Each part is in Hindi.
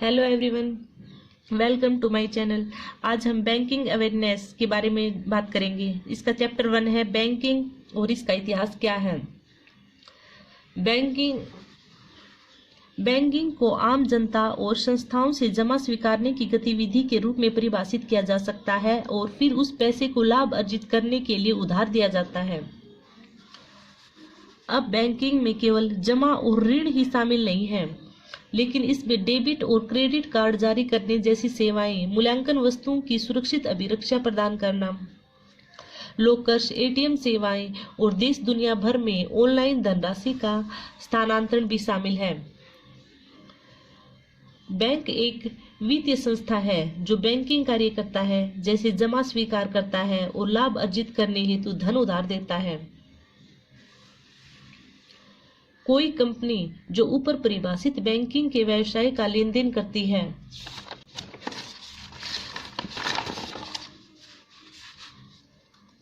Hello everyone, welcome to my channel. आज हम बैंकिंग अवेयरनेस के बारे में बात करेंगे। इसका चैप्टर 1 है बैंकिंग और इसका इतिहास क्या है। बैंकिंग को आम जनता और संस्थाओं से जमा स्वीकारने की गतिविधि के रूप में परिभाषित किया जा सकता है और फिर उस पैसे को लाभ अर्जित करने के लिए उधार दिया जाता है। अब बैंकिंग में केवल जमा और ऋण ही शामिल नहीं है, लेकिन इसमें डेबिट और क्रेडिट कार्ड जारी करने जैसी सेवाएं, मूल्यांकन वस्तुओं की सुरक्षित अभिरक्षा प्रदान करना, लॉकर्स, एटीएम सेवाएं और देश दुनिया भर में ऑनलाइन धनराशि का स्थानांतरण भी शामिल है। बैंक एक वित्तीय संस्था है जो बैंकिंग कार्य करता है, जैसे जमा स्वीकार करता है और लाभ अर्जित करने हेतु धन उधार देता है। कोई कंपनी जो ऊपर परिभाषित बैंकिंग के व्यवसाय का लेन देन करती है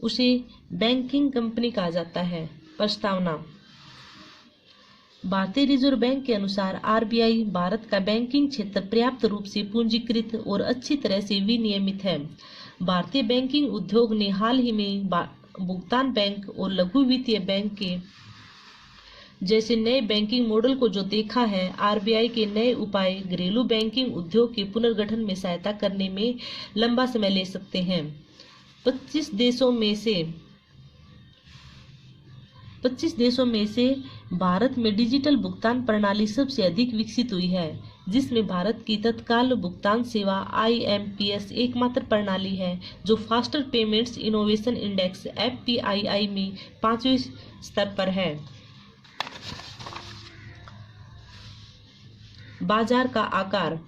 उसे बैंकिंग कंपनी कहा जाता है। प्रस्तावना। भारतीय रिजर्व बैंक के अनुसार आरबीआई भारत का बैंकिंग क्षेत्र पर्याप्त रूप से पूंजीकृत और अच्छी तरह से विनियमित है। भारतीय बैंकिंग उद्योग ने हाल ही में भुगतान बैंक और लघु वित्तीय बैंक के जैसे नए बैंकिंग मॉडल को जो देखा है। आरबीआई के नए उपाय घरेलू बैंकिंग उद्योग के पुनर्गठन में सहायता करने में लंबा समय ले सकते हैं। 25 देशों में से भारत में डिजिटल भुगतान प्रणाली सबसे अधिक विकसित हुई है, जिसमें भारत की तत्काल भुगतान सेवा IMPS एकमात्र प्रणाली है जो faster payments innovation index FPII में 5वें स्तर पर है। बाजार का आकार।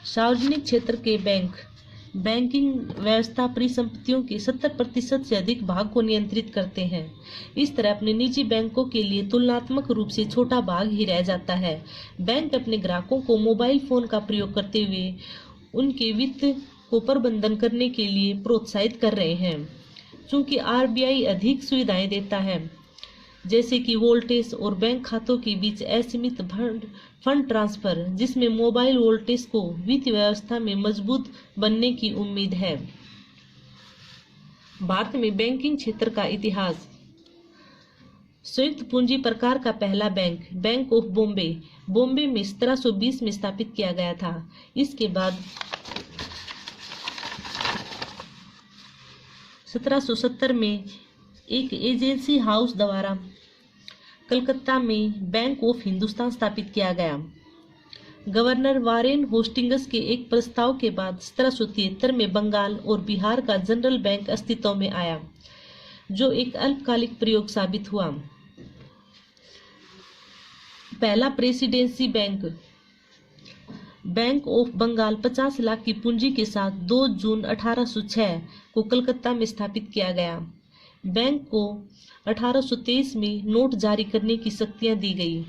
सार्वजनिक क्षेत्र के बैंकिंग व्यवस्था परिसंपत्तियों के 70% से अधिक भाग को नियंत्रित करते हैं। इस तरह अपने निजी बैंकों के लिए तुलनात्मक रूप से छोटा भाग ही रह जाता है। बैंक अपने ग्राहकों को मोबाइल फोन का प्रयोग करते हुए उनके वित्त को प्रबंधन करने के लिए प्रोत्साहित कर रहे हैं। चूंकि आरबीआई अधिक सुविधाएं देता है, जैसे कि वोल्टेज और बैंक खातों के बीच असीमित फंड ट्रांसफर, जिसमें मोबाइल वोल्टेज को वित्तीय व्यवस्था में मजबूत बनने की उम्मीद है। भारत में बैंकिंग क्षेत्र का इतिहास। संयुक्त पूंजी प्रकार का पहला बैंक ऑफ बॉम्बे में 1720 में स्थापित किया गया था। इसके बाद 1770 में एक एजेंसी हाउस द्वारा कलकत्ता में बैंक ऑफ हिंदुस्तान स्थापित किया गया। गवर्नर वारेन होस्टिंग्स के एक प्रस्ताव के बाद 1773 में बंगाल और बिहार का जनरल बैंक अस्तित्व में आया, जो एक अल्पकालिक प्रयोग साबित हुआ। पहला presidency bank of Bengal 50 lakh की पूंजी के साथ 2 जून 1806 को कलकत्ता में स्थापित किया गया। बैंक को 1823 में नोट जारी करने की शक्तियां दी गई।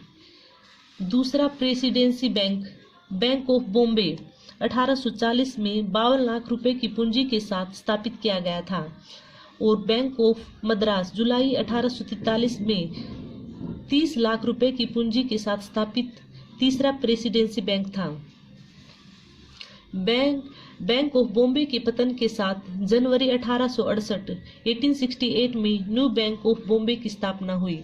दूसरा प्रेसिडेंसी बैंक ऑफ बॉम्बे 1840 में 52 लाख रुपए की पूंजी के साथ स्थापित किया गया था और बैंक ऑफ मद्रास जुलाई 1843 में 30 लाख रुपए की पूंजी के साथ स्थापित तीसरा प्रेसिडेंसी बैंक था। बैंक ऑफ बॉम्बे के पतन के साथ जनवरी 1868 में न्यू बैंक ऑफ बॉम्बे की स्थापना हुई।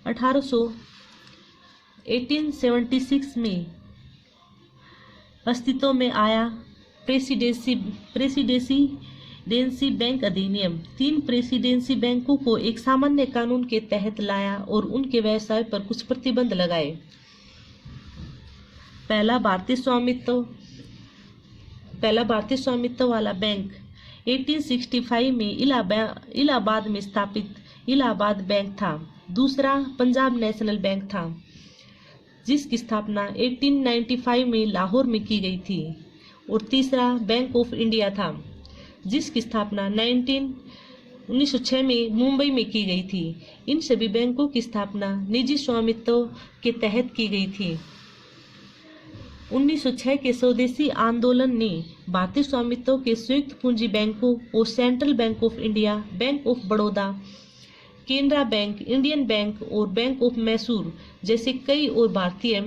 1876 में अस्तित्व में आया प्रेसिडेंसी बैंक अधिनियम 3 प्रेसिडेंसी बैंकों को एक सामान्य कानून के तहत लाया और उनके व्यवसाय पर कुछ प्रतिबंध लगाए। पहला भारतीय स्वामित्व वाला बैंक 1865 में इलाहाबाद में स्थापित इलाहाबाद बैंक था। दूसरा पंजाब नेशनल बैंक था, जिसकी स्थापना 1895 में लाहौर में की गई थी। और तीसरा बैंक ऑफ इंडिया था, जिसकी स्थापना 1906 में मुंबई में की गई थी। इन सभी बैंकों की स्थापना निजी स्वामित्व के तहत की गई थी। 1906 के स्वदेशी आंदोलन ने भारतीय स्वामित्व के संयुक्त पूंजी बैंकों और central bank of India, bank of Baroda, Canara bank, Indian bank और बैंक ऑफ मैसूर जैसे कई और भारतीय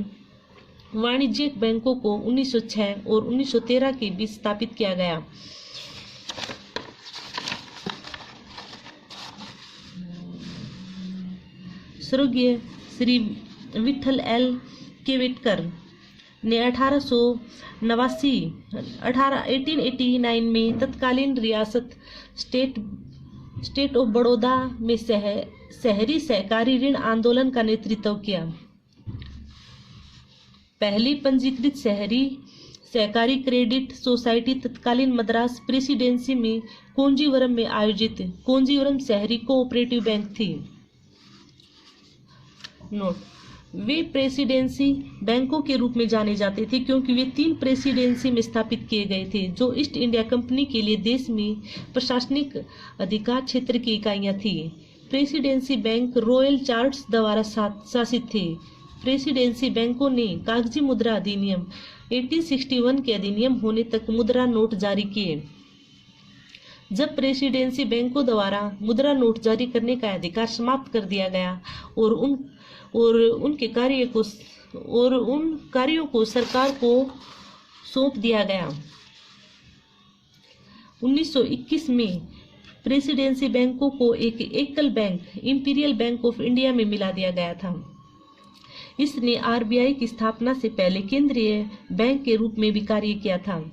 वाणिज्यिक बैंकों को 1906 और 1913 के बीच स्थापित किया गया। स्वर्गीय श्री विठल एल केवटकर ने 1889 में तत्कालीन रियासत स्टेट ऑफ बड़ौदा में शहरी सहकारी ऋण आंदोलन का नेतृत्व किया। पहली पंजीकृत शहरी सहकारी क्रेडिट सोसाइटी तत्कालीन मद्रास प्रेसिडेंसी में कोंजीवरम में आयोजित कोंजीवरम शहरी कोऑपरेटिव बैंक थी। नोट: वे प्रेसिडेंसी बैंकों के रूप में जाने जाते थे क्योंकि वे 3 प्रेसिडेंसी में स्थापित किए गए थे जो ईस्ट इंडिया कंपनी के लिए देश में प्रशासनिक अधिकार क्षेत्र की इकाइयां थी। प्रेसिडेंसी बैंक रॉयल चार्ल्स द्वारा शासित थे। प्रेसिडेंसी बैंकों ने कागजी मुद्रा अधिनियम 1861 के अधिनियम होने तक मुद्रा नोट जारी किए। जब प्रेसिडेंसी बैंकों द्वारा मुद्रा नोट जारी करने का अधिकार समाप्त कर दिया गया और उन कार्यों को सरकार को सौंप दिया गया, 1921 में प्रेसिडेंसी बैंकों को एक एकल bank imperial bank of India में मिला दिया गया था। इसने आरबीआई की स्थापना से पहले केंद्रीय बैंक के रूप में भी कार्य किया था।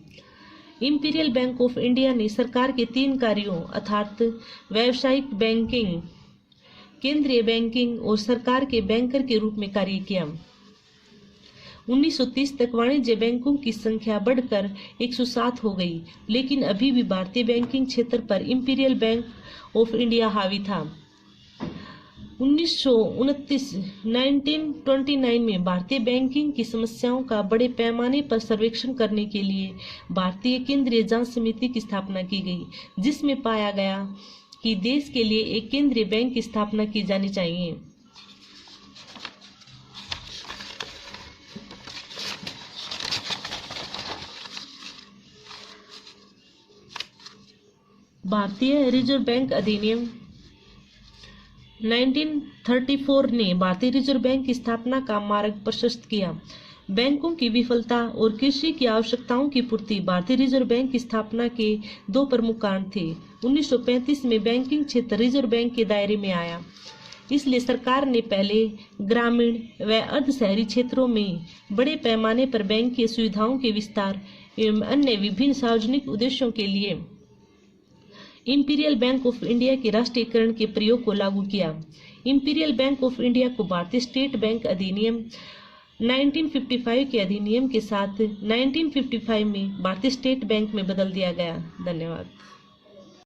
इंपीरियल बैंक ऑफ इंडिया ने सरकार के 3 कार्यों अर्थात व्यावसायिक बैंकिंग, केंद्रीय बैंकिंग और सरकार के बैंकर के रूप में कार्य किया। 1930 तक वाणिज्य बैंकों की संख्या बढ़कर 107 हो गई, लेकिन अभी भी भारतीय बैंकिंग क्षेत्र पर इंपीरियल बैंक ऑफ इंडिया हावी था। 1929 में भारतीय बैंकिंग की समस्याओं का बड़े पैमाने पर सर्वेक्षण करने के लिए भारतीय केंद्रीय जांच समिति की स्थापना की गई, जिसमें पाया गया कि देश के लिए एक केंद्रीय बैंक की स्थापना की जानी चाहिए। भारतीय रिजर्व बैंक अधिनियम 1934 ने भारतीय रिजर्व बैंक की स्थापना का मार्ग प्रशस्त किया। बैंकों की विफलता और कृषि की आवश्यकताओं की पूर्ति भारतीय रिजर्व बैंक की स्थापना के 2 प्रमुख कारण थे। 1935 में बैंकिंग क्षेत्र रिजर्व बैंक के दायरे में आया, इसलिए सरकार ने पहले ग्रामीण व अर्ध शहरी क्षेत्रों में बड़े पैमाने पर बैंकीय सुविधाओं के विस्तार एवं अन्य विभिन्न सार्वजनिक उद्देश्यों के लिए इंपीरियल बैंक ऑफ इंडिया के राष्ट्रीयकरण के प्रयोग को लागू किया। इंपीरियल बैंक ऑफ इंडिया को भारतीय स्टेट बैंक अधिनियम 1955 के अधिनियम के साथ 1955 में भारतीय स्टेट बैंक में बदल दिया गया। धन्यवाद।